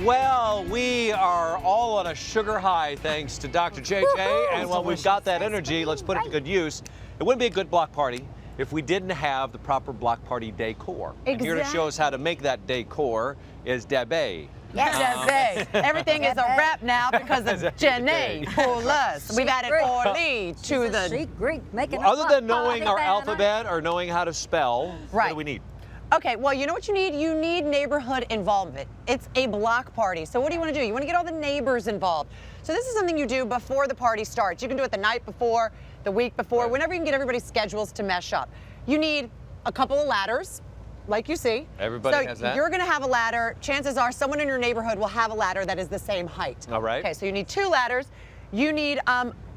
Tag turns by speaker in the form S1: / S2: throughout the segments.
S1: Well, we are all on a sugar high thanks to Dr. JJ, and while we've got that energy, let's put it to good use. It wouldn't be a good block party if we didn't have the proper block party decor.
S2: Exactly.
S1: And here to show us how to make that decor is Debbie.
S2: Yes, everything is a wrap now because of Matenopolous. We've added Orly to the
S3: Greek, making
S1: Other than knowing our alphabet or knowing how to spell, what do we need?
S2: Okay, well, you know what you need? You need neighborhood involvement. It's a block party. So what do you want to do? You want to get all the neighbors involved. So this is something you do before the party starts. You can do it the night before, the week before, whenever you can get everybody's schedules to mesh up. You need a couple of ladders, like you see.
S1: Everybody has that?
S2: So you're going to have a ladder. Chances are someone in your neighborhood will have a ladder that is the same height.
S1: All right.
S2: Okay, so you need 2 ladders. You need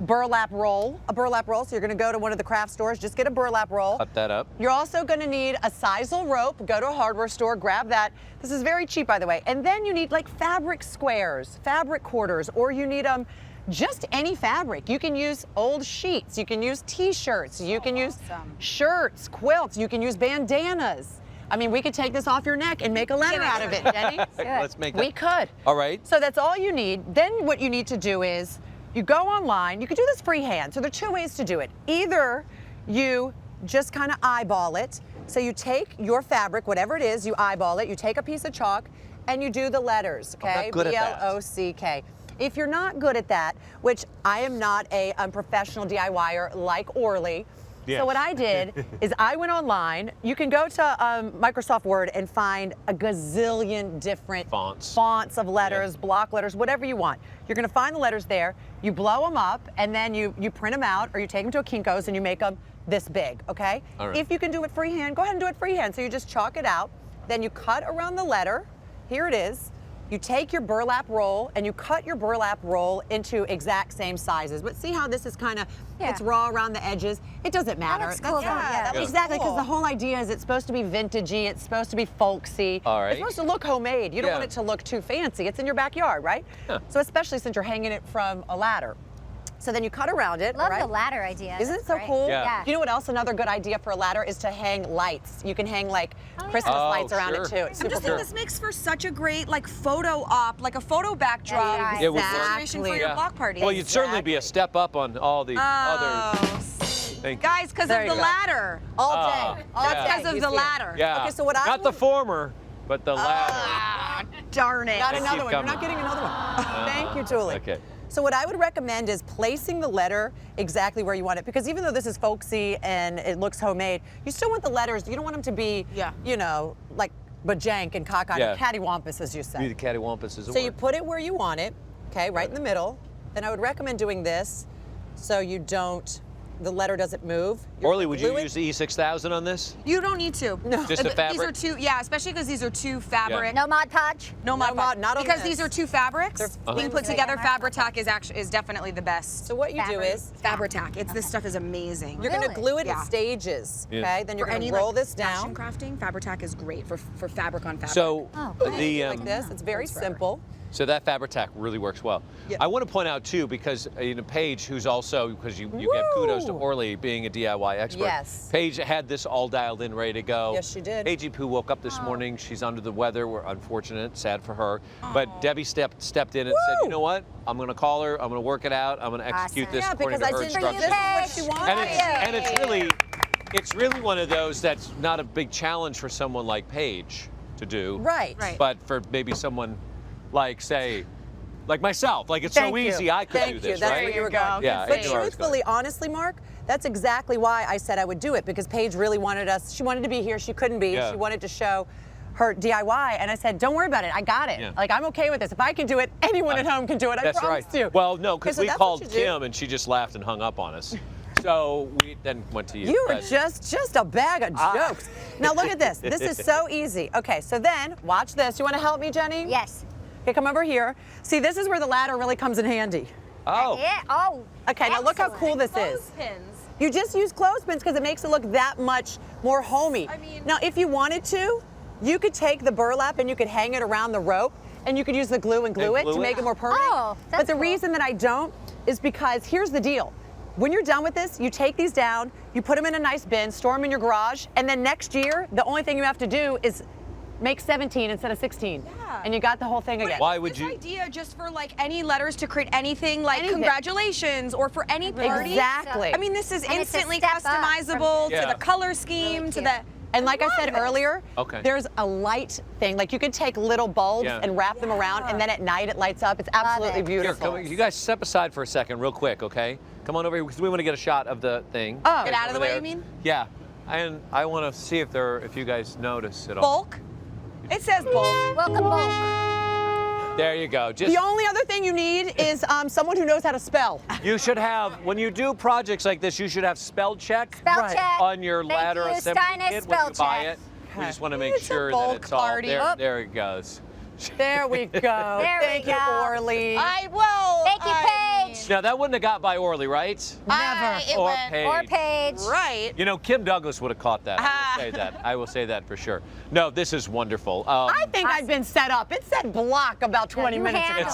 S2: burlap roll, a burlap roll. So you're going to go to one of the craft stores, just get a burlap roll.
S1: Cut that up.
S2: You're also going to need a sisal rope. Go to a hardware store, grab that. This is very cheap, by the way. And then you need like fabric squares, fabric quarters, or you need just any fabric. You can use old sheets. You can use T-shirts. You can use shirts, quilts. You can use bandanas. I mean, we could take this off your neck and make a letter out of it, Jenny.
S1: Let's make that.
S2: We could.
S1: All right.
S2: So that's all you need. Then what you need to do is you go online. You can do this freehand. So there are 2 ways to do it. Either you just kind of eyeball it. So you take your fabric, whatever it is, you eyeball it. You take a piece of chalk and you do the letters, okay?
S1: I'm not good at that.
S2: BLOCK. If you're not good at that, which I am not a professional DIYer like Orly, so what I did is I went online. You can go to Microsoft Word and find a gazillion different fonts of letters, block letters, whatever you want. You're going to find the letters there. You blow them up, and then you print them out, or you take them to a Kinko's and you make them this big, okay?
S1: All right.
S2: If you can do it freehand, go ahead and do it freehand. So you just chalk it out. Then you cut around the letter. Here it is. You take your burlap roll and you cut your burlap roll into exact same sizes. But see how this is kind of, it's raw around the edges? It doesn't matter.
S3: That looks cool, though.
S2: Exactly, because the whole idea is it's supposed to be vintagey, it's supposed to be folksy.
S1: All right.
S2: It's supposed to look homemade. You don't want it to look too fancy. It's in your backyard, right? So especially since you're hanging it from a ladder. So then you cut around it.
S3: Love the ladder idea.
S2: Isn't it so cool?
S1: Yeah.
S2: You know what else? Another good idea for a ladder is to hang lights. You can hang like Christmas lights around it too. It's
S4: I'm just thinking this makes for such a great like photo op, like a photo backdrop.
S2: Exactly.
S4: For your block party.
S1: Well, you'd certainly be a step up on all the others.
S4: Guys, because of the ladder.
S2: All day.
S4: That's because of the ladder.
S1: Yeah.
S2: Okay, so what I
S1: Not the former, but the latter.
S4: Darn it.
S2: Got another one. You're not getting another one. Thank you, Julie.
S1: Okay.
S2: So what I would recommend is placing the letter exactly where you want it, because even though this is folksy and it looks homemade, you still want the letters, you don't want them to be, you know, like bajank and cockeyed, cattywampus, as you say.
S1: Be the cattywampus is a
S2: So
S1: word.
S2: you put it where you want it, okay, right in the middle. Then I would recommend doing this so you don't, the letter doesn't move.
S1: Orly, would you use the E6000 on this?
S4: You don't need to.
S2: No.
S1: Just the fabric?
S4: These are 2, especially because these are 2 fabric.
S3: No Mod Podge?
S4: No Mod Podge.
S2: Not on
S4: because
S2: this.
S4: these are 2 fabrics. Being put together, Fabri-tac is definitely the best.
S2: So what you do is
S4: Fabri-tac. This stuff is amazing.
S2: you're going to glue it in stages, okay? Then you're going to roll this down.
S4: Fashion crafting, Fabri-tac is great for fabric on fabric.
S1: So
S2: like this. It's very simple.
S1: So that Fabri-tac really works well. I want to point out too, because Paige, who's also, because you give kudos to Orly being a DIY expert.
S2: Yes.
S1: Paige had this all dialed in, ready to go.
S2: Yes, she did.
S1: Paige Poo woke up this morning. She's under the weather. We're unfortunate, sad for her. But Debbie stepped in and said, you know what? I'm going to call her. I'm going to work it out. I'm going to execute this according to her instructions.
S2: This is what she wanted.
S1: And it's really one of those that's not a big challenge for someone like Paige to do.
S2: Right.
S1: But for maybe someone like, say, like myself, like it's so easy, I could do this,
S2: That's
S1: right?
S2: where you were going.
S1: Yeah,
S2: But truthfully, honestly, Mark, that's exactly why I said I would do it, because Paige really wanted us, she wanted to be here, she couldn't be, she wanted to show her DIY, and I said, don't worry about it, I got it. Like, I'm okay with this. If I can do it, anyone at home can do it, I promise you.
S1: Well, no, because we called Kim and she just laughed and hung up on us. So we then went to you.
S2: You were just a bag of jokes. Now look at this. This is so easy. Okay, so then, watch this. You want to help me, Jenny?
S3: Yes.
S2: Okay, come over here. See, this is where the ladder really comes in handy.
S3: Oh.
S2: Okay, now look how cool this is. You just use clothespins because it makes it look that much more homey. Now, if you wanted to, you could take the burlap and you could hang it around the rope, and you could use the glue and glue it to make it more permanent.
S3: Oh, that's
S2: but the reason that I don't is because here's the deal. When you're done with this, you take these down, you put them in a nice bin, store them in your garage, and then next year, the only thing you have to do is make 17 instead of 16.
S4: Yeah.
S2: And you got the whole thing again.
S1: Why would
S4: this
S1: you?
S4: idea just for like any letters to create anything like
S2: Anything.
S4: congratulations or for any party.
S2: Exactly.
S4: I mean, this is
S3: And it's a
S4: instantly
S3: step up from
S4: customizable
S1: Yeah.
S4: to the color scheme,
S3: Really
S4: to
S3: cute.
S4: the.
S2: And like I
S4: love
S2: said
S4: it.
S2: earlier,
S1: Okay.
S2: there's a light thing. Like you could take little bulbs
S1: Yeah.
S2: and wrap them around, and then at night it lights up. It's absolutely
S3: it.
S1: Here,
S2: beautiful.
S1: you guys step aside for a second, real quick, okay? Come on over here because we want to get a shot of the thing.
S2: Oh.
S4: Get out of the
S1: Over
S4: way,
S1: there.
S4: you mean?
S1: Yeah, and I want to see if you guys notice it all.
S4: Bulk. It says bulk.
S3: Welcome, bulk.
S1: There you go. Just
S2: The only other thing you need is someone who knows how to spell.
S1: you should have when you do projects like this, you should have spell check
S3: Spell
S2: Right.
S3: check.
S1: on your
S3: Thank
S1: ladder
S3: you,
S1: assembly
S3: Steinus
S1: kit when
S3: spell
S1: you buy
S3: check.
S1: it. We just want to make
S4: It's a
S1: sure that
S4: bulk
S1: it's all
S4: party.
S1: there.
S3: Oh.
S1: There it goes.
S2: There we go.
S3: There we
S2: Thank you,
S3: go.
S2: Orly.
S4: Thank
S3: you, Paige.
S1: Now that wouldn't have got by Orly, right?
S2: Never.
S4: It
S1: Or
S4: went
S1: Paige.
S3: Or Paige.
S4: right.
S1: You know, Kim Douglas would have caught that. I will say that. I will say that for sure. No, this is wonderful.
S2: I think I've been set up. It said block about 20
S3: you
S2: minutes ago.
S3: handled